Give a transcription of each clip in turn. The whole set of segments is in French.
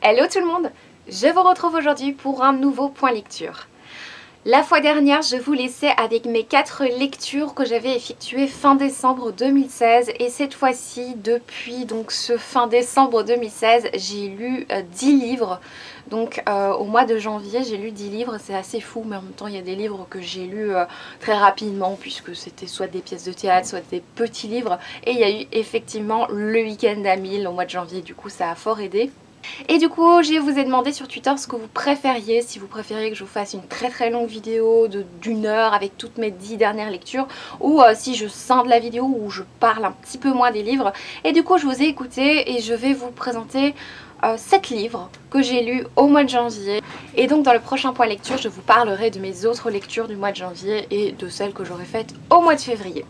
Hello tout le monde, je vous retrouve aujourd'hui pour un nouveau point lecture. La fois dernière, je vous laissais avec mes 4 lectures que j'avais effectuées fin décembre 2016 et cette fois-ci, depuis donc ce fin décembre 2016, j'ai lu 10 livres. Donc au mois de janvier, j'ai lu 10 livres, c'est assez fou, mais en même temps, il y a des livres que j'ai lus très rapidement puisque c'était soit des pièces de théâtre, soit des petits livres. Et il y a eu effectivement le week-end à 1000 au mois de janvier, du coup ça a fort aidé. Et du coup, je vous ai demandé sur Twitter ce que vous préfériez, si vous préfériez que je vous fasse une très longue vidéo d'une heure avec toutes mes 10 dernières lectures, ou si je scinde la vidéo où je parle un petit peu moins des livres. Et du coup, je vous ai écouté et je vais vous présenter 7 livres que j'ai lus au mois de janvier. Et donc dans le prochain point lecture, je vous parlerai de mes autres lectures du mois de janvier et de celles que j'aurai faites au mois de février.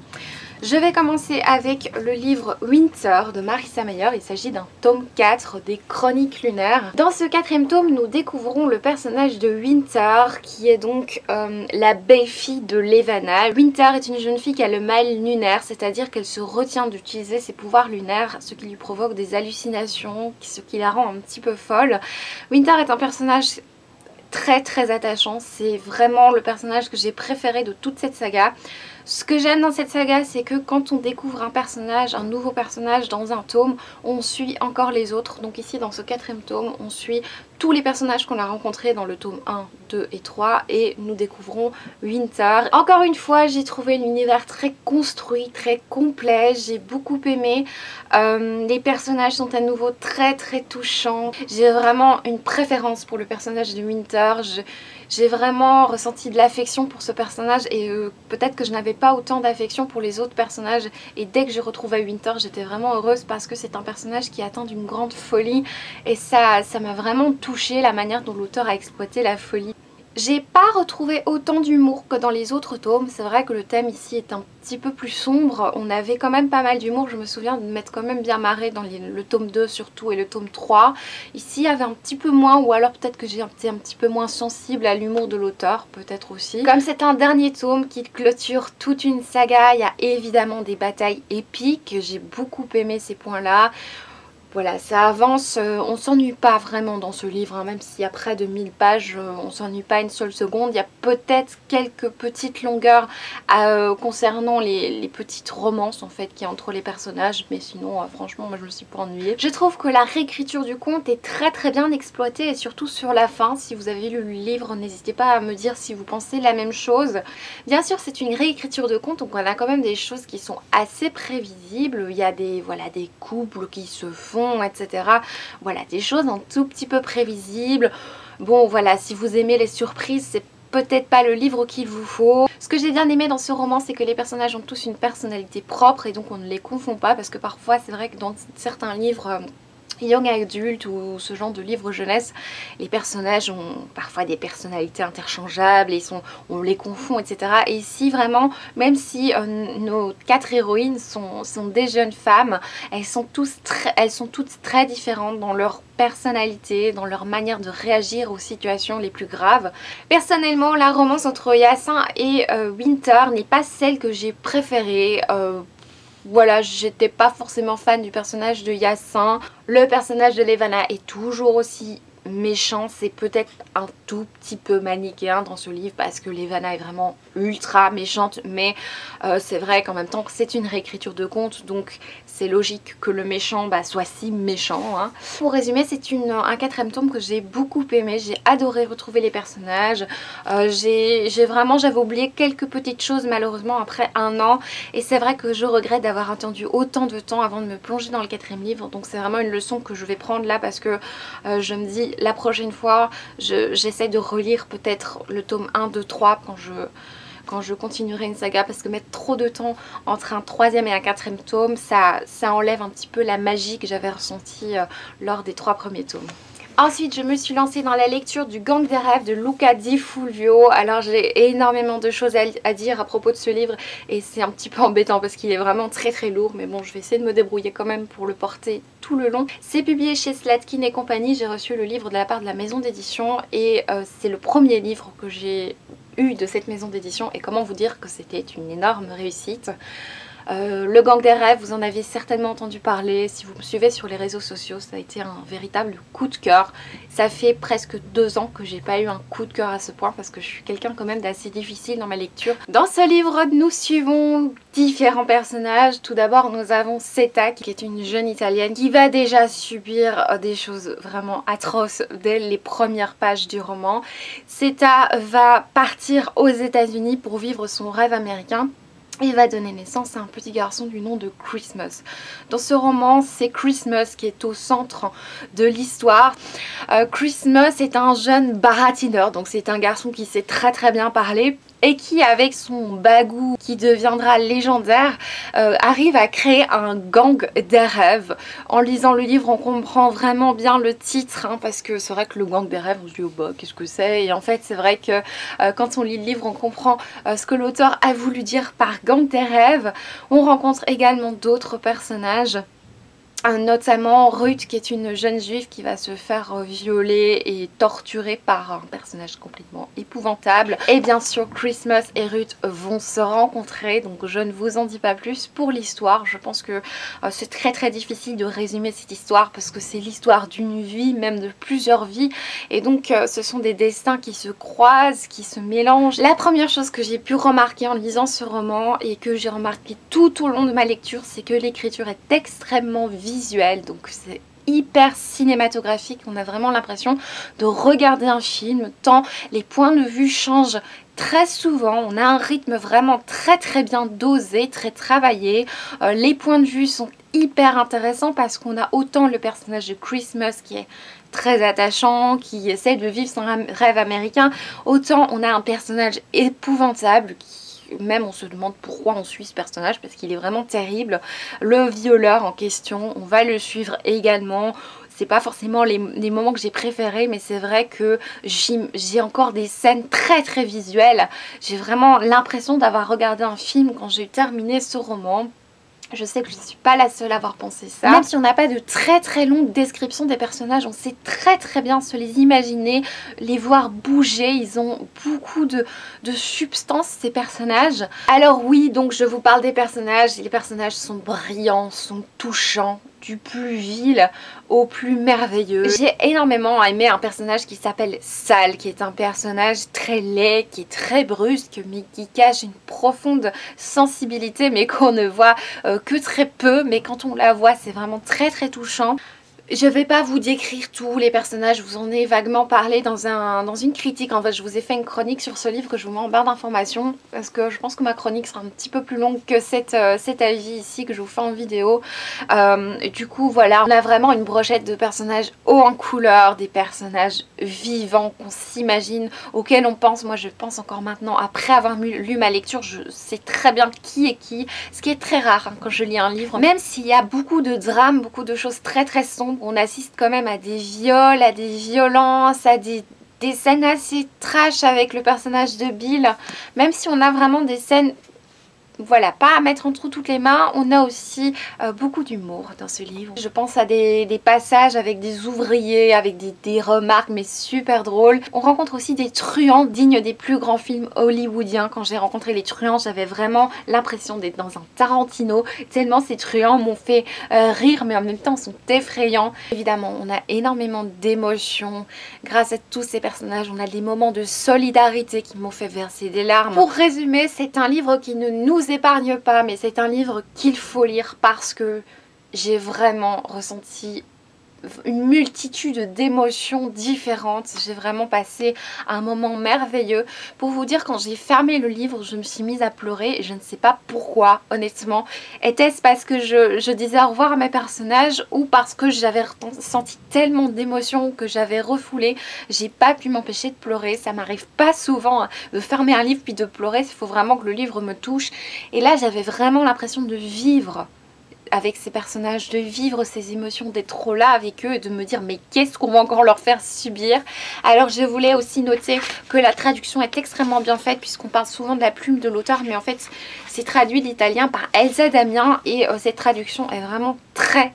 Je vais commencer avec le livre Winter de Marissa Meyer. Il s'agit d'un tome 4 des Chroniques lunaires. Dans ce 4e tome, nous découvrons le personnage de Winter, qui est donc la belle-fille de Levana. Winter est une jeune fille qui a le mal lunaire, c'est-à-dire qu'elle se retient d'utiliser ses pouvoirs lunaires, ce qui lui provoque des hallucinations, ce qui la rend un petit peu folle. Winter est un personnage très attachant, c'est vraiment le personnage que j'ai préféré de toute cette saga. Ce que j'aime dans cette saga, c'est que quand on découvre un personnage, un nouveau personnage dans un tome, on suit encore les autres. Donc ici dans ce 4e tome, on suit tous les personnages qu'on a rencontrés dans le tome 1, 2 et 3 et nous découvrons Winter. Encore une fois, j'ai trouvé l'univers très construit, très complet, j'ai beaucoup aimé. Les personnages sont à nouveau très touchants. J'ai vraiment une préférence pour le personnage de Winter. J'ai vraiment ressenti de l'affection pour ce personnage et peut-être que je n'avais pas autant d'affection pour les autres personnages, et dès que j'ai retrouvé Winter, j'étais vraiment heureuse parce que c'est un personnage qui atteint d'une grande folie et ça m'a vraiment touchée, la manière dont l'auteur a exploité la folie. J'ai pas retrouvé autant d'humour que dans les autres tomes, c'est vrai que le thème ici est un petit peu plus sombre, on avait quand même pas mal d'humour, je me souviens de m'être quand même bien marrée dans le tome 2 surtout et le tome 3. Ici il y avait un petit peu moins, ou alors peut-être que j'ai été un petit peu moins sensible à l'humour de l'auteur, peut-être aussi. Comme c'est un dernier tome qui clôture toute une saga, il y a évidemment des batailles épiques, j'ai beaucoup aimé ces points-là. Voilà, ça avance, on s'ennuie pas vraiment dans ce livre, hein, même s'il y a près de 1000 pages, on s'ennuie pas une seule seconde. Il y a peut-être quelques petites longueurs concernant les petites romances en fait qu'il y a entre les personnages, mais sinon franchement moi je me suis pas ennuyée. Je trouve que la réécriture du conte est très bien exploitée et surtout sur la fin. Si vous avez lu le livre, n'hésitez pas à me dire si vous pensez la même chose. Bien sûr c'est une réécriture de conte, donc on a quand même des choses qui sont assez prévisibles. Il y a des couples qui se font, etc. Voilà, des choses un tout petit peu prévisibles. Bon voilà, si vous aimez les surprises, c'est peut-être pas le livre qu'il vous faut. Ce que j'ai bien aimé dans ce roman, c'est que les personnages ont tous une personnalité propre et donc on ne les confond pas, parce que parfois c'est vrai que dans certains livres young adulte ou ce genre de livre jeunesse, les personnages ont parfois des personnalités interchangeables et on les confond, etc. Et ici vraiment, même si nos 4 héroïnes sont des jeunes femmes, elles sont toutes très différentes dans leur personnalité, dans leur manière de réagir aux situations les plus graves. Personnellement, la romance entre Hyacin et Winter n'est pas celle que j'ai préférée. Voilà, j'étais pas forcément fan du personnage de Hyacin. Le personnage de Levana est toujours aussi méchant, c'est peut-être un tout petit peu manichéen dans ce livre parce que Levana est vraiment ultra méchante, mais c'est vrai qu'en même temps c'est une réécriture de conte, donc c'est logique que le méchant soit si méchant, hein. Pour résumer, c'est un 4e tome que j'ai beaucoup aimé, j'ai adoré retrouver les personnages, j'avais oublié quelques petites choses malheureusement après un an, et c'est vrai que je regrette d'avoir attendu autant de temps avant de me plonger dans le 4e livre, donc c'est vraiment une leçon que je vais prendre là parce que je me dis la prochaine fois j'essaie de relire peut-être le tome 1, 2, 3 quand je continuerai une saga, parce que mettre trop de temps entre un 3e et un 4e tome, ça enlève un petit peu la magie que j'avais ressentie lors des 3 premiers tomes. Ensuite, je me suis lancée dans la lecture du Gang des rêves de Luca Di Fulvio. Alors j'ai énormément de choses à dire à propos de ce livre et c'est un petit peu embêtant parce qu'il est vraiment très lourd, mais bon, je vais essayer de me débrouiller quand même pour le porter tout le long. C'est publié chez Slatkin et compagnie. J'ai reçu le livre de la part de la maison d'édition et c'est le premier livre que j'ai eu de cette maison d'édition, et comment vous dire que c'était une énorme réussite. Le Gang des rêves, vous en avez certainement entendu parler. Si vous me suivez sur les réseaux sociaux, ça a été un véritable coup de cœur. Ça fait presque 2 ans que j'ai pas eu un coup de cœur à ce point parce que je suis quelqu'un quand même d'assez difficile dans ma lecture. Dans ce livre, nous suivons différents personnages. Tout d'abord, nous avons Seta qui est une jeune italienne qui va déjà subir des choses vraiment atroces dès les premières pages du roman. Seta va partir aux États-Unis pour vivre son rêve américain. Il va donner naissance à un petit garçon du nom de Christmas. Dans ce roman, c'est Christmas qui est au centre de l'histoire. Christmas est un jeune baratineur, donc c'est un garçon qui sait très bien parler et qui, avec son bagou qui deviendra légendaire, arrive à créer un gang des rêves. En lisant le livre, on comprend vraiment bien le titre, hein, parce que c'est vrai que le gang des rêves, on se dit oh bah qu'est-ce que c'est, et en fait c'est vrai que quand on lit le livre, on comprend ce que l'auteur a voulu dire par gang des rêves. On rencontre également d'autres personnages, notamment Ruth qui est une jeune juive qui va se faire violer et torturer par un personnage complètement épouvantable. Et bien sûr Christmas et Ruth vont se rencontrer, donc je ne vous en dis pas plus pour l'histoire. Je pense que c'est très difficile de résumer cette histoire parce que c'est l'histoire d'une vie, même de plusieurs vies, et donc ce sont des destins qui se croisent, qui se mélangent. La première chose que j'ai pu remarquer en lisant ce roman et que j'ai remarqué tout au long de ma lecture, c'est que l'écriture est extrêmement visuel, donc c'est hyper cinématographique. On a vraiment l'impression de regarder un film tant les points de vue changent très souvent. On a un rythme vraiment très bien dosé, très travaillé. Les points de vue sont hyper intéressants parce qu'on a autant le personnage de Christmas qui est très attachant, qui essaie de vivre son rêve américain, autant on a un personnage épouvantable qui même on se demande pourquoi on suit ce personnage parce qu'il est vraiment terrible. Le violeur en question, on va le suivre également. C'est pas forcément les moments que j'ai préférés, mais c'est vrai que j'ai encore des scènes très visuelles. J'ai vraiment l'impression d'avoir regardé un film quand j'ai terminé ce roman. Je sais que je ne suis pas la seule à avoir pensé ça. Même si on n'a pas de très longue description des personnages, on sait très bien se les imaginer, les voir bouger. Ils ont beaucoup de substance, ces personnages. Alors oui, donc je vous parle des personnages. Les personnages sont brillants, sont touchants, du plus vil au plus merveilleux. J'ai énormément aimé un personnage qui s'appelle Sal, qui est un personnage très laid, qui est très brusque, mais qui cache une profonde sensibilité, mais qu'on ne voit que très peu. Mais quand on la voit, c'est vraiment très touchant. Je vais pas vous décrire tous les personnages, je vous en ai vaguement parlé dans une critique. En fait, je vous ai fait une chronique sur ce livre que je vous mets en barre d'informations parce que je pense que ma chronique sera un petit peu plus longue que cet avis ici que je vous fais en vidéo. Et du coup, voilà, on a vraiment une brochette de personnages hauts en couleur, des personnages vivants qu'on s'imagine, auxquels on pense. Moi, je pense encore maintenant, après avoir lu ma lecture, je sais très bien qui est qui, ce qui est très rare hein, quand je lis un livre. Même s'il y a beaucoup de drames, beaucoup de choses très sombres, on assiste quand même à des viols, à des violences, à des scènes assez trash avec le personnage de Bill. Même si on a vraiment des scènes, voilà, pas à mettre entre toutes les mains, on a aussi beaucoup d'humour dans ce livre. Je pense à des passages avec des ouvriers, avec des remarques mais super drôles. On rencontre aussi des truands dignes des plus grands films hollywoodiens. Quand j'ai rencontré les truands, j'avais vraiment l'impression d'être dans un Tarantino, tellement ces truands m'ont fait rire, mais en même temps sont effrayants. Évidemment, on a énormément d'émotions grâce à tous ces personnages. On a des moments de solidarité qui m'ont fait verser des larmes. Pour résumer, c'est un livre qui ne nous épargne pas, mais c'est un livre qu'il faut lire parce que j'ai vraiment ressenti une multitude d'émotions différentes. J'ai vraiment passé un moment merveilleux. Pour vous dire, quand j'ai fermé le livre, je me suis mise à pleurer et je ne sais pas pourquoi, honnêtement. Était-ce parce que je disais au revoir à mes personnages ou parce que j'avais senti tellement d'émotions que j'avais refoulé? J'ai pas pu m'empêcher de pleurer. Ça m'arrive pas souvent de fermer un livre puis de pleurer. Il faut vraiment que le livre me touche. Et là, j'avais vraiment l'impression de vivre avec ces personnages, de vivre ces émotions, d'être trop là avec eux et de me dire mais qu'est-ce qu'on va encore leur faire subir. Alors je voulais aussi noter que la traduction est extrêmement bien faite puisqu'on parle souvent de la plume de l'auteur, mais en fait c'est traduit d'italien par Elsa Damien et cette traduction est vraiment très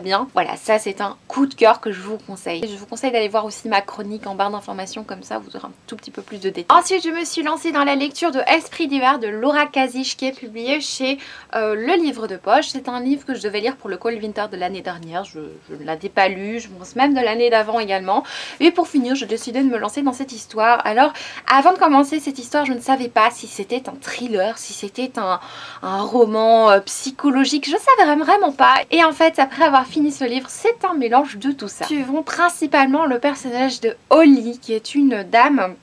bien. Voilà, ça c'est un coup de cœur que je vous conseille. Je vous conseille d'aller voir aussi ma chronique en barre d'informations, comme ça vous aurez un tout petit peu plus de détails. Ensuite je me suis lancée dans la lecture de Esprit d'hiver de Laura Kasisch qui est publié chez Le Livre de Poche. C'est un livre que je devais lire pour le Cold Winter de l'année dernière. Je ne l'avais pas lu, je pense même de l'année d'avant également. Et pour finir, j'ai décidé de me lancer dans cette histoire. Alors, avant de commencer cette histoire, je ne savais pas si c'était un thriller, si c'était un roman psychologique. Je savais vraiment pas. Et en fait, après avoir fini ce livre, c'est un mélange de tout ça. Nous suivons principalement le personnage de Holly, qui est une dame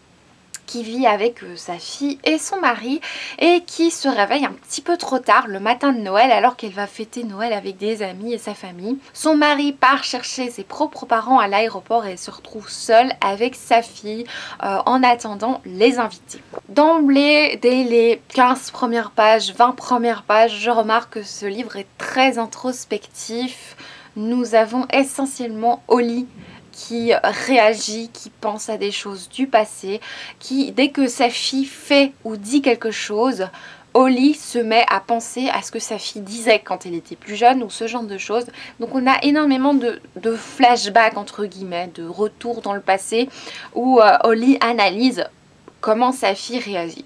qui vit avec sa fille et son mari et qui se réveille un petit peu trop tard le matin de Noël alors qu'elle va fêter Noël avec des amis et sa famille. Son mari part chercher ses propres parents à l'aéroport et elle se retrouve seule avec sa fille en attendant les invités. D'emblée, dès les 15 premières pages, 20 premières pages, je remarque que ce livre est très introspectif. Nous avons essentiellement Holly qui réagit, qui pense à des choses du passé, qui dès que sa fille fait ou dit quelque chose, Holly se met à penser à ce que sa fille disait quand elle était plus jeune ou ce genre de choses. Donc on a énormément de flashbacks entre guillemets, de retours dans le passé où Holly analyse comment sa fille réagit.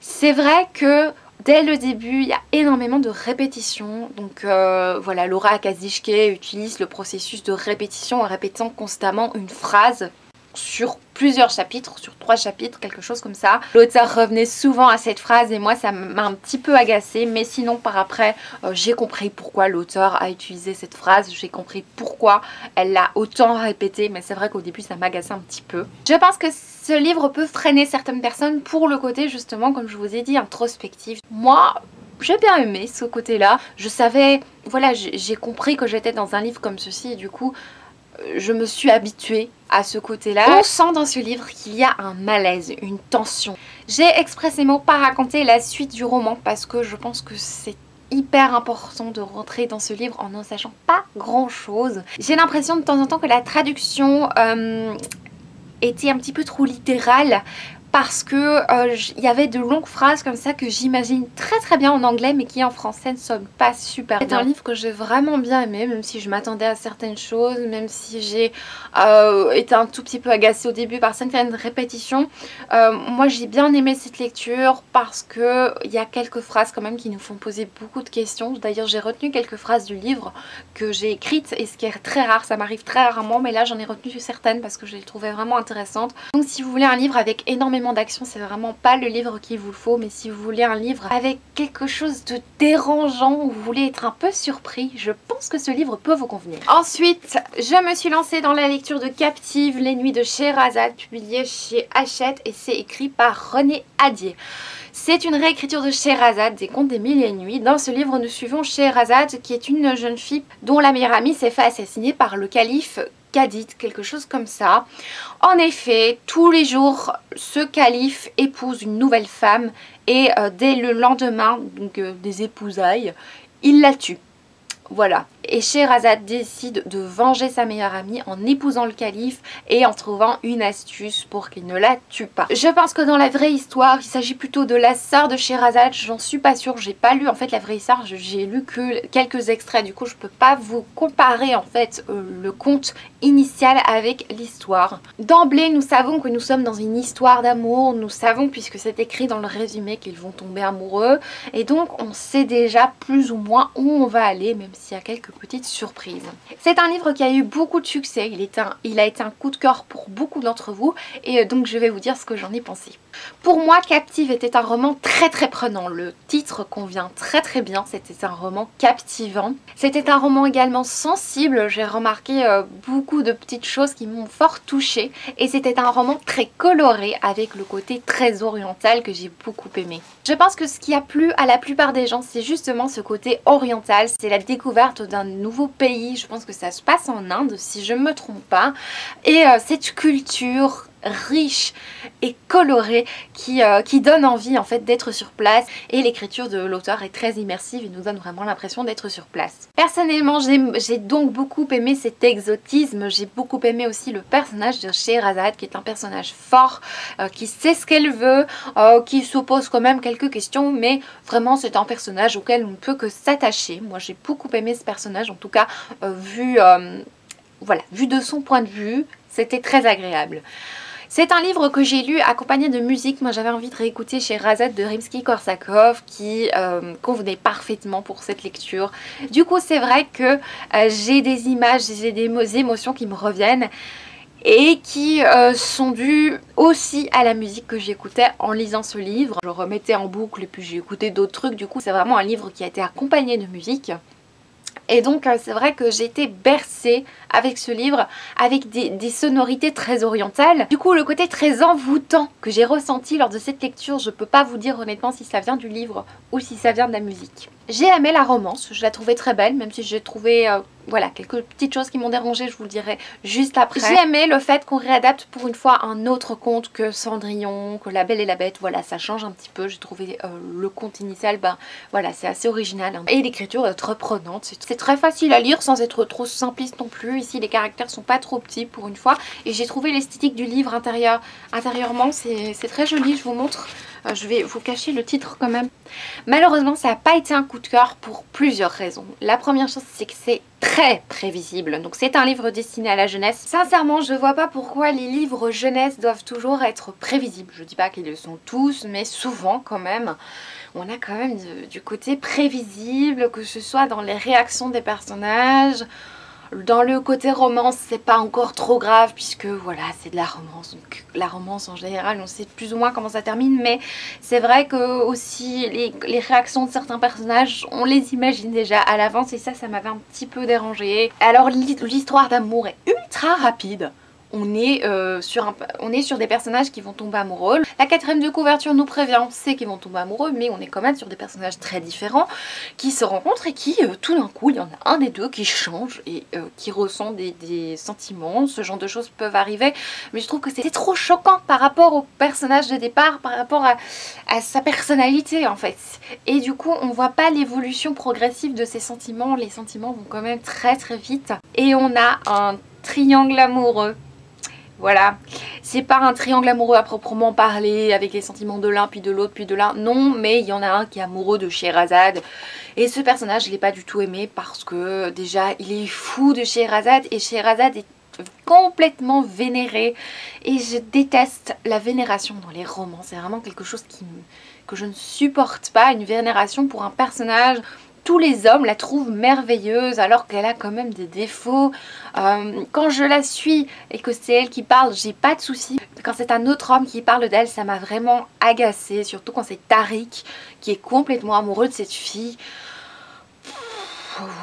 C'est vrai que dès le début, il y a énormément de répétitions. Donc voilà, Laura Kasisch utilise le processus de répétition en répétant constamment une phrase sur plusieurs chapitres, sur 3 chapitres, quelque chose comme ça. L'auteur revenait souvent à cette phrase et moi ça m'a un petit peu agacée, mais sinon par après j'ai compris pourquoi l'auteur a utilisé cette phrase, j'ai compris pourquoi elle l'a autant répétée, mais c'est vrai qu'au début ça m'agaçait un petit peu. Je pense que ce livre peut freiner certaines personnes pour le côté justement, comme je vous ai dit, introspectif. Moi, j'ai bien aimé ce côté-là. Je savais, voilà, j'ai compris que j'étais dans un livre comme ceci et du coup je me suis habituée à ce côté-là. On sent dans ce livre qu'il y a un malaise, une tension. J'ai expressément pas raconté la suite du roman parce que je pense que c'est hyper important de rentrer dans ce livre en ne sachant pas grand chose. J'ai l'impression de temps en temps que la traduction était un petit peu trop littérale parce que il y avait de longues phrases comme ça que j'imagine très bien en anglais mais qui en français ne sonnent pas super bien. C'est un livre que j'ai vraiment bien aimé, même si je m'attendais à certaines choses, même si j'ai été un tout petit peu agacée au début par certaines répétitions. Moi j'ai bien aimé cette lecture parce que il y a quelques phrases quand même qui nous font poser beaucoup de questions. D'ailleurs j'ai retenu quelques phrases du livre que j'ai écrites et ce qui est très rare, ça m'arrive très rarement, mais là j'en ai retenu certaines parce que je les trouvais vraiment intéressantes. Donc si vous voulez un livre avec énormément d'action, c'est vraiment pas le livre qu'il vous faut, mais si vous voulez un livre avec quelque chose de dérangeant ou vous voulez être un peu surpris, je pense que ce livre peut vous convenir. Ensuite, je me suis lancée dans la lecture de Captive, les nuits de Scheherazade, publié chez Hachette et c'est écrit par René Adier. C'est une réécriture de Scheherazade, des contes des mille et une nuits. Dans ce livre, nous suivons Scheherazade qui est une jeune fille dont la meilleure amie s'est fait assassiner par le calife Khadid, quelque chose comme ça. En effet, tous les jours, ce calife épouse une nouvelle femme et dès le lendemain donc, des épousailles, il la tue. Voilà. Et Scheherazade décide de venger sa meilleure amie en épousant le calife et en trouvant une astuce pour qu'il ne la tue pas. Je pense que dans la vraie histoire, il s'agit plutôt de la sœur de Scheherazade. J'en suis pas sûre, j'ai pas lu en fait la vraie histoire, j'ai lu que quelques extraits. Du coup, je peux pas vous comparer en fait le conte initial avec l'histoire. D'emblée, nous savons que nous sommes dans une histoire d'amour. Nous savons, puisque c'est écrit dans le résumé, qu'ils vont tomber amoureux. Et donc, on sait déjà plus ou moins où on va aller, même s'il y a quelques petites surprises. C'est un livre qui a eu beaucoup de succès, il a été un coup de cœur pour beaucoup d'entre vous et donc je vais vous dire ce que j'en ai pensé. Pour moi, Captive était un roman très prenant, le titre convient très bien, c'était un roman captivant. C'était un roman également sensible, j'ai remarqué beaucoup de petites choses qui m'ont fort touchée et c'était un roman très coloré avec le côté très oriental que j'ai beaucoup aimé. Je pense que ce qui a plu à la plupart des gens, c'est justement ce côté oriental, c'est la découverte d'un nouveau pays, je pense que ça se passe en Inde si je ne me trompe pas, et cette culture riche et coloré qui donne envie en fait d'être sur place, et l'écriture de l'auteur est très immersive et nous donne vraiment l'impression d'être sur place. Personnellement, j'ai donc beaucoup aimé cet exotisme, j'ai beaucoup aimé aussi le personnage de Scheherazade qui est un personnage fort, qui sait ce qu'elle veut, qui se pose quand même quelques questions, mais vraiment c'est un personnage auquel on ne peut que s'attacher. Moi j'ai beaucoup aimé ce personnage, en tout cas vu de son point de vue, c'était très agréable. C'est un livre que j'ai lu accompagné de musique. Moi j'avais envie de réécouter Scheherazade de Rimsky-Korsakov qui convenait parfaitement pour cette lecture. Du coup c'est vrai que j'ai des images, j'ai des émotions qui me reviennent et qui sont dues aussi à la musique que j'écoutais en lisant ce livre. Je le remettais en boucle et puis j'ai écouté d'autres trucs. Du coup c'est vraiment un livre qui a été accompagné de musique. Et donc c'est vrai que j'ai été bercée avec ce livre, avec des sonorités très orientales. Du coup le côté très envoûtant que j'ai ressenti lors de cette lecture, je peux pas vous dire honnêtement si ça vient du livre ou si ça vient de la musique. J'ai aimé la romance, je la trouvais très belle, même si j'ai trouvé voilà, quelques petites choses qui m'ont dérangée, je vous le dirai juste après. J'ai aimé le fait qu'on réadapte pour une fois un autre conte que Cendrillon, que La Belle et la Bête, voilà, ça change un petit peu. J'ai trouvé le conte initial, ben voilà, c'est assez original, hein. Et l'écriture est très prenante, c'est très facile à lire sans être trop simpliste non plus. Ici les caractères sont pas trop petits pour une fois, et j'ai trouvé l'esthétique du livre intérieurement, c'est très joli, je vous montre. Je vais vous cacher le titre quand même. Malheureusement ça n'a pas été un coup de cœur pour plusieurs raisons. La première chose c'est que c'est très prévisible, donc c'est un livre destiné à la jeunesse. Sincèrement je vois pas pourquoi les livres jeunesse doivent toujours être prévisibles. Je dis pas qu'ils le sont tous, mais souvent quand même on a quand même du côté prévisible, que ce soit dans les réactions des personnages. Dans le côté romance, c'est pas encore trop grave puisque voilà, c'est de la romance. Donc la romance en général, on sait plus ou moins comment ça termine, mais c'est vrai que aussi les réactions de certains personnages, on les imagine déjà à l'avance et ça m'avait un petit peu dérangé. Alors l'histoire d'amour est ultra rapide. On est sur des personnages qui vont tomber amoureux. La quatrième de couverture nous prévient, on sait qu'ils vont tomber amoureux, mais on est quand même sur des personnages très différents qui se rencontrent et qui, tout d'un coup, il y en a un des deux qui change et qui ressent des sentiments. Ce genre de choses peuvent arriver, mais je trouve que c'était trop choquant par rapport au personnage de départ, par rapport à sa personnalité en fait. Et du coup, on voit pas l'évolution progressive de ses sentiments. Les sentiments vont quand même très très vite. Et on a un triangle amoureux. Voilà, c'est pas un triangle amoureux à proprement parler avec les sentiments de l'un puis de l'autre puis de l'un, non, mais il y en a un qui est amoureux de Scheherazade et ce personnage je l'ai pas du tout aimé parce que déjà il est fou de Scheherazade et Scheherazade est complètement vénérée et je déteste la vénération dans les romans, c'est vraiment quelque chose que je ne supporte pas, une vénération pour un personnage. Tous les hommes la trouvent merveilleuse alors qu'elle a quand même des défauts. Quand je la suis et que c'est elle qui parle, j'ai pas de soucis. Quand c'est un autre homme qui parle d'elle, ça m'a vraiment agacée. Surtout quand c'est Tariq qui est complètement amoureux de cette fille.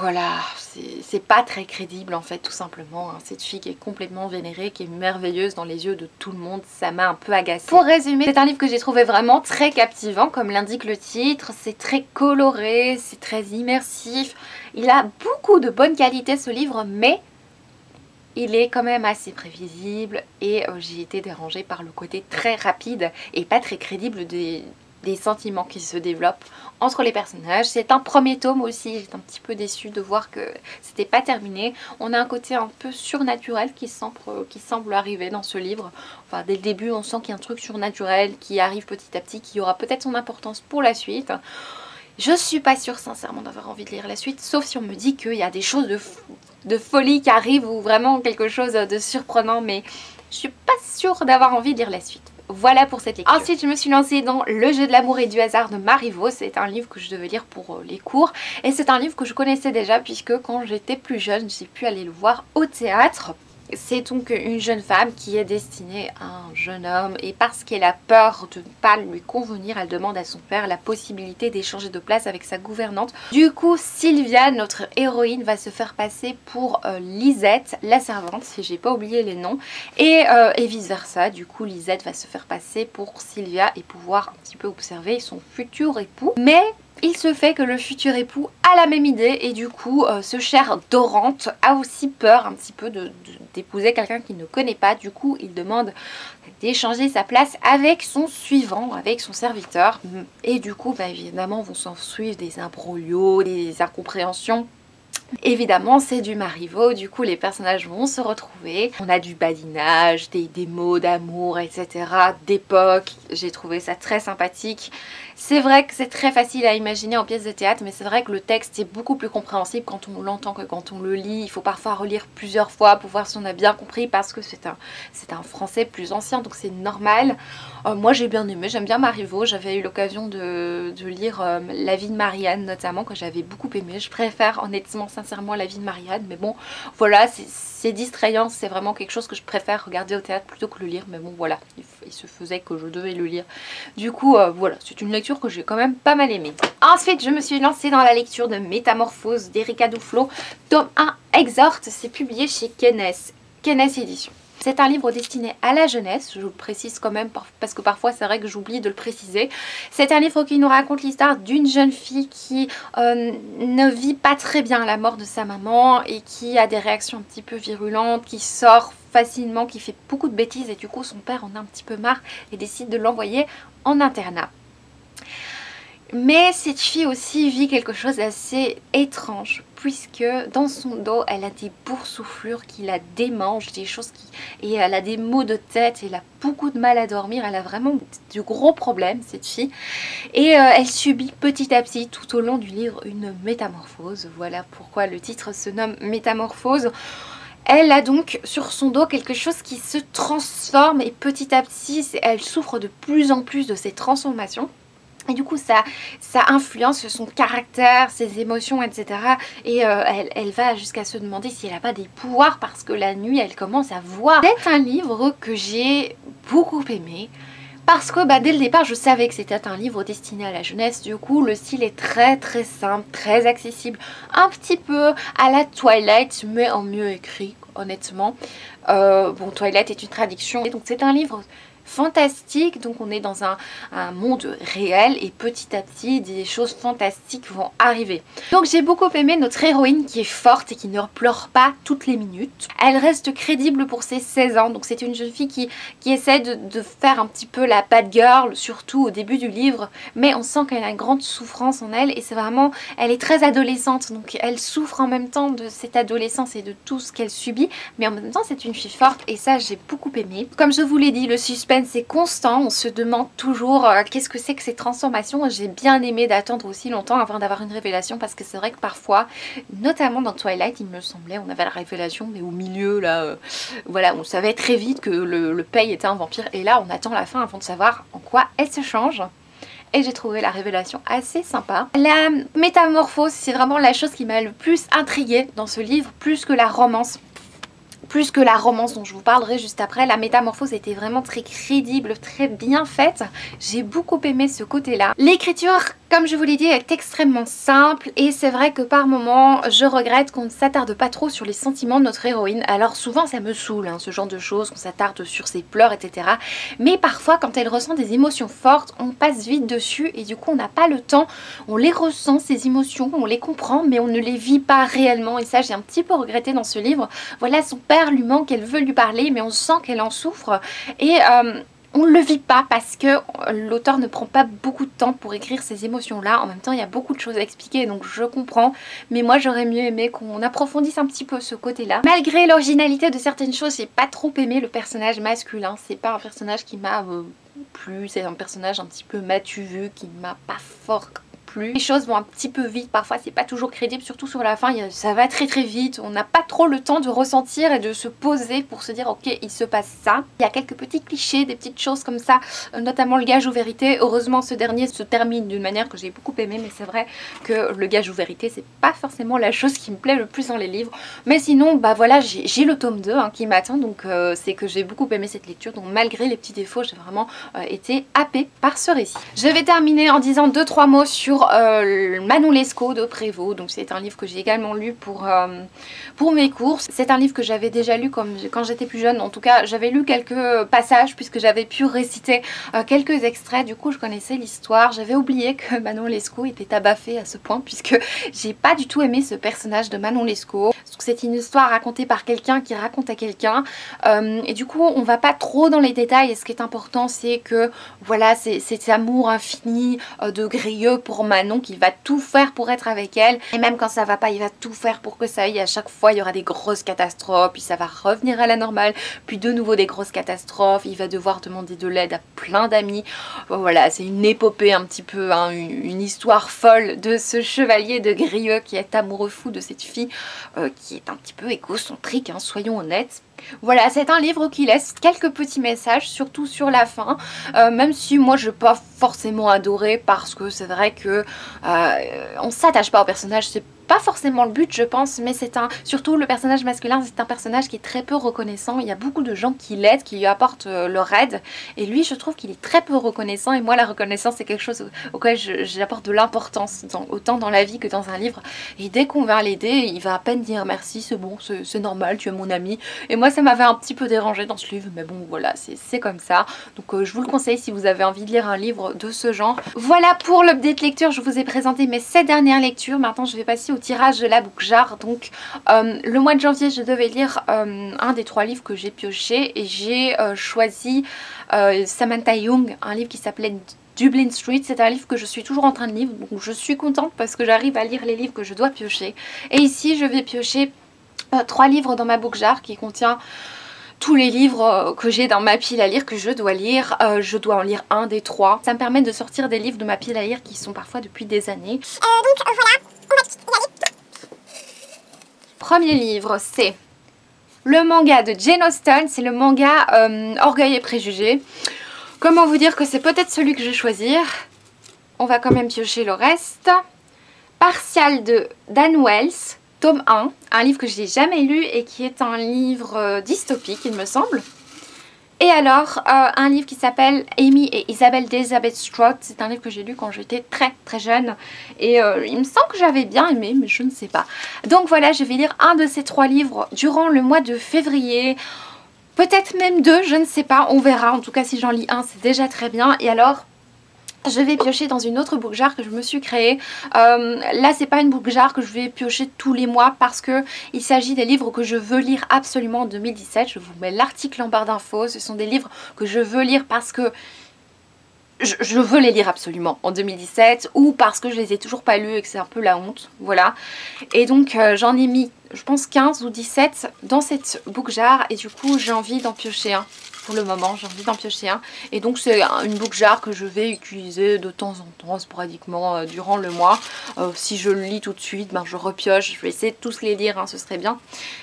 Voilà, c'est pas très crédible en fait tout simplement, hein. Cette fille qui est complètement vénérée, qui est merveilleuse dans les yeux de tout le monde, ça m'a un peu agacée. Pour résumer, c'est un livre que j'ai trouvé vraiment très captivant comme l'indique le titre, c'est très coloré, c'est très immersif, il a beaucoup de bonnes qualités ce livre, mais il est quand même assez prévisible et j'ai été dérangée par le côté très rapide et pas très crédible des sentiments qui se développent entre les personnages. C'est un premier tome aussi, j'étais un petit peu déçue de voir que c'était pas terminé. On a un côté un peu surnaturel qui semble arriver dans ce livre. Enfin dès le début on sent qu'il y a un truc surnaturel qui arrive petit à petit, qui aura peut-être son importance pour la suite. Je suis pas sûre sincèrement d'avoir envie de lire la suite, sauf si on me dit qu'il y a des choses de folie qui arrivent ou vraiment quelque chose de surprenant, mais je suis pas sûre d'avoir envie de lire la suite. Voilà pour cette lecture. Ensuite je me suis lancée dans Le jeu de l'amour et du hasard de Marivaux. C'est un livre que je devais lire pour les cours et c'est un livre que je connaissais déjà puisque quand j'étais plus jeune j'ai pu aller le voir au théâtre. C'est donc une jeune femme qui est destinée à un jeune homme et parce qu'elle a peur de ne pas lui convenir, elle demande à son père la possibilité d'échanger de place avec sa gouvernante. Du coup, Sylvia, notre héroïne, va se faire passer pour Lisette, la servante, si j'ai pas oublié les noms, et vice versa. Du coup, Lisette va se faire passer pour Sylvia et pouvoir un petit peu observer son futur époux. Mais Il se fait que le futur époux a la même idée et du coup ce cher Dorante a aussi peur un petit peu d'épouser quelqu'un qu'il ne connaît pas. Du coup il demande d'échanger sa place avec son suivant, avec son serviteur. Et du coup bah, évidemment vont s'en suivre des imbroglios, des incompréhensions. Évidemment c'est du Marivaux, du coup les personnages vont se retrouver. On a du badinage, des mots d'amour, etc. d'époque. J'ai trouvé ça très sympathique. C'est vrai que c'est très facile à imaginer en pièce de théâtre, mais c'est vrai que le texte est beaucoup plus compréhensible quand on l'entend que quand on le lit. Il faut parfois relire plusieurs fois pour voir si on a bien compris parce que c'est un français plus ancien, donc c'est normal. Moi j'ai bien aimé, j'aime bien Marivaux. J'avais eu l'occasion de lire La vie de Marianne notamment, que j'avais beaucoup aimé. Je préfère honnêtement, sincèrement, La vie de Marianne, mais bon, voilà, c'est distrayant, c'est vraiment quelque chose que je préfère regarder au théâtre plutôt que le lire, mais bon voilà, il se faisait que je devais le lire. Du coup, voilà, c'est une lecture que j'ai quand même pas mal aimée. Ensuite, je me suis lancée dans la lecture de Métamorphose d'Erika Duflo, tome 1 Exhorte, c'est publié chez Kenes Éditions. C'est un livre destiné à la jeunesse, je le précise quand même parce que parfois c'est vrai que j'oublie de le préciser. C'est un livre qui nous raconte l'histoire d'une jeune fille qui ne vit pas très bien la mort de sa maman et qui a des réactions un petit peu virulentes, qui sort facilement, qui fait beaucoup de bêtises et du coup son père en a un petit peu marre et décide de l'envoyer en internat. Mais cette fille aussi vit quelque chose d'assez étrange puisque dans son dos elle a des boursouflures qui la démangent, des choses et elle a des maux de tête, elle a beaucoup de mal à dormir, elle a vraiment de gros problèmes cette fille et elle subit petit à petit tout au long du livre une métamorphose. Voilà pourquoi le titre se nomme Métamorphose. Elle a donc sur son dos quelque chose qui se transforme et petit à petit elle souffre de plus en plus de ces transformations. Et du coup ça influence son caractère, ses émotions, etc. Et elle va jusqu'à se demander si elle n'a pas des pouvoirs parce que la nuit elle commence à voir. C'est un livre que j'ai beaucoup aimé. Parce que dès le départ je savais que c'était un livre destiné à la jeunesse. Du coup le style est très très simple, très accessible. Un petit peu à la Twilight mais en mieux écrit honnêtement. Bon, Twilight est une traduction. Et donc c'est un livre fantastique, donc on est dans un monde réel et petit à petit des choses fantastiques vont arriver. Donc j'ai beaucoup aimé notre héroïne qui est forte et qui ne pleure pas toutes les minutes. Elle reste crédible pour ses 16 ans, donc c'est une jeune fille qui essaie de faire un petit peu la bad girl, surtout au début du livre, mais on sent qu'elle a une grande souffrance en elle et c'est vraiment, elle est très adolescente, donc elle souffre en même temps de cette adolescence et de tout ce qu'elle subit, mais en même temps c'est une fille forte et ça j'ai beaucoup aimé. Comme je vous l'ai dit, le suspense c'est constant, on se demande toujours qu'est-ce que c'est que ces transformations. J'ai bien aimé d'attendre aussi longtemps avant d'avoir une révélation parce que c'est vrai que parfois, notamment dans Twilight, il me semblait, on avait la révélation mais au milieu là, voilà, on savait très vite que le Pei était un vampire et là on attend la fin avant de savoir en quoi elle se change. Et j'ai trouvé la révélation assez sympa. La métamorphose, c'est vraiment la chose qui m'a le plus intriguée dans ce livre, plus que la romance. Plus que la romance dont je vous parlerai juste après. La métamorphose était vraiment très crédible, très bien faite. J'ai beaucoup aimé ce côté-là. L'écriture, comme je vous l'ai dit, est extrêmement simple et c'est vrai que par moments, je regrette qu'on ne s'attarde pas trop sur les sentiments de notre héroïne. Alors souvent, ça me saoule, hein, ce genre de choses, qu'on s'attarde sur ses pleurs, etc. Mais parfois, quand elle ressent des émotions fortes, on passe vite dessus et du coup, on n'a pas le temps. On les ressent, ces émotions, on les comprend, mais on ne les vit pas réellement. Et ça, j'ai un petit peu regretté dans ce livre. Voilà, son père lui manque, elle veut lui parler mais on sent qu'elle en souffre et on ne le vit pas parce que l'auteur ne prend pas beaucoup de temps pour écrire ces émotions là. En même temps il y a beaucoup de choses à expliquer donc je comprends, mais moi j'aurais mieux aimé qu'on approfondisse un petit peu ce côté là. Malgré l'originalité de certaines choses, j'ai pas trop aimé le personnage masculin. C'est pas un personnage qui m'a plu, c'est un personnage un petit peu matu vu qui m'a pas fort plus. Les choses vont un petit peu vite, parfois c'est pas toujours crédible, surtout sur la fin, ça va très très vite, on n'a pas trop le temps de ressentir et de se poser pour se dire ok il se passe ça. Il y a quelques petits clichés, des petites choses comme ça, notamment le gage ou vérité. Heureusement ce dernier se termine d'une manière que j'ai beaucoup aimé, mais c'est vrai que le gage ou vérité c'est pas forcément la chose qui me plaît le plus dans les livres. Mais sinon bah voilà, j'ai le tome 2 hein, qui m'attend, donc c'est que j'ai beaucoup aimé cette lecture, donc malgré les petits défauts j'ai vraiment été happée par ce récit. Je vais terminer en disant 2-3 mots sur pour Manon Lescaut de Prévost. Donc c'est un livre que j'ai également lu pour mes courses. C'est un livre que j'avais déjà lu quand j'étais plus jeune. En tout cas, j'avais lu quelques passages puisque j'avais pu réciter quelques extraits. Du coup, je connaissais l'histoire. J'avais oublié que Manon Lescaut était tabaffée à ce point puisque j'ai pas du tout aimé ce personnage de Manon Lescaut. C'est une histoire racontée par quelqu'un qui raconte à quelqu'un et du coup on va pas trop dans les détails. Et ce qui est important, c'est que voilà, c'est cet amour infini de Grieux pour Manon qui va tout faire pour être avec elle, et même quand ça va pas, il va tout faire pour que ça aille. À chaque fois il y aura des grosses catastrophes, puis ça va revenir à la normale, puis de nouveau des grosses catastrophes, il va devoir demander de l'aide à plein d'amis. Voilà, c'est une épopée un petit peu, hein, une histoire folle de ce chevalier de Grieux qui est amoureux fou de cette fille qui est un petit peu égocentrique, hein, soyons honnêtes. Voilà, c'est un livre qui laisse quelques petits messages, surtout sur la fin, même si moi je n'ai pas forcément adoré parce que c'est vrai que on s'attache pas au personnage, c'est pas forcément le but je pense, mais c'est surtout le personnage masculin, c'est un personnage qui est très peu reconnaissant. Il y a beaucoup de gens qui l'aident, qui lui apportent leur aide, et lui je trouve qu'il est très peu reconnaissant, et moi la reconnaissance c'est quelque chose auquel j'apporte de l'importance, autant dans la vie que dans un livre, et dès qu'on va l'aider, il va à peine dire merci, c'est bon, c'est normal, tu es mon ami, et moi ça m'avait un petit peu dérangé dans ce livre, mais bon voilà, c'est comme ça. Donc je vous le conseille si vous avez envie de lire un livre de ce genre. Voilà pour l'update lecture, je vous ai présenté mes 7 dernières lectures. Maintenant je vais passer au tirage de la book jar. Donc le mois de janvier je devais lire un des 3 livres que j'ai pioché, et j'ai choisi Samantha Young, un livre qui s'appelait Dublin Street. C'est un livre que je suis toujours en train de lire, donc je suis contente parce que j'arrive à lire les livres que je dois piocher. Et ici je vais piocher 3 livres dans ma book jar qui contient tous les livres que j'ai dans ma pile à lire, que je dois lire. Je dois en lire un des 3. Ça me permet de sortir des livres de ma pile à lire qui sont parfois depuis des années. Donc voilà, on va y aller. Premier livre, c'est le manga de Jane Austen. C'est le manga Orgueil et Préjugés. Comment vous dire que c'est peut-être celui que je vais choisir. On va quand même piocher le reste. Partial de Dan Wells. Tome 1, un livre que je n'ai jamais lu et qui est un livre dystopique il me semble. Et alors un livre qui s'appelle Amy et Isabelle d'Elizabeth Strout. C'est un livre que j'ai lu quand j'étais très jeune et il me semble que j'avais bien aimé, mais je ne sais pas. Donc voilà, je vais lire un de ces 3 livres durant le mois de février. Peut-être même 2, je ne sais pas, on verra. En tout cas si j'en lis un c'est déjà très bien. Et alors je vais piocher dans une autre book jar que je me suis créée. Là c'est pas une book jar que je vais piocher tous les mois parce que il s'agit des livres que je veux lire absolument en 2017. Je vous mets l'article en barre d'infos. Ce sont des livres que je veux lire parce que je veux les lire absolument en 2017, ou parce que je les ai toujours pas lus et que c'est un peu la honte, voilà. Et donc j'en ai mis je pense 15 ou 17 dans cette book jar, et du coup j'ai envie d'en piocher un. Pour le moment j'ai envie d'en piocher un, et donc c'est une book jar que je vais utiliser de temps en temps sporadiquement durant le mois. Si je le lis tout de suite, ben je repioche, je vais essayer de tous les lire, hein, ce serait bien.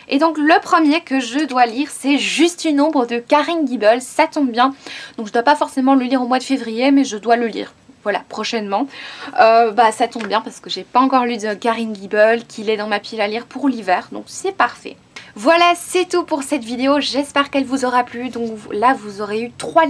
Et donc le premier que je dois lire c'est Juste une ombre de Karen Gibel. Ça tombe bien, donc je dois pas forcément le lire au mois de février, mais je dois le lire. Voilà, prochainement. Bah ça tombe bien parce que j'ai pas encore lu de Karen Gibel, qu'il est dans ma pile à lire pour l'hiver, donc c'est parfait. Voilà, c'est tout pour cette vidéo, j'espère qu'elle vous aura plu. Donc là vous aurez eu 3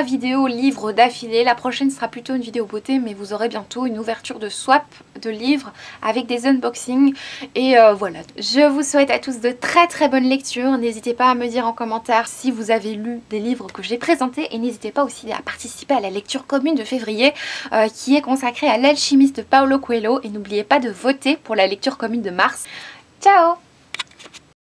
vidéos livres d'affilée. La prochaine sera plutôt une vidéo beauté, mais vous aurez bientôt une ouverture de swap de livres avec des unboxings. Et voilà, je vous souhaite à tous de très bonnes lectures. N'hésitez pas à me dire en commentaire si vous avez lu des livres que j'ai présentés, et n'hésitez pas aussi à participer à la lecture commune de février qui est consacrée à L'Alchimiste de Paulo Coelho, et n'oubliez pas de voter pour la lecture commune de mars. Ciao!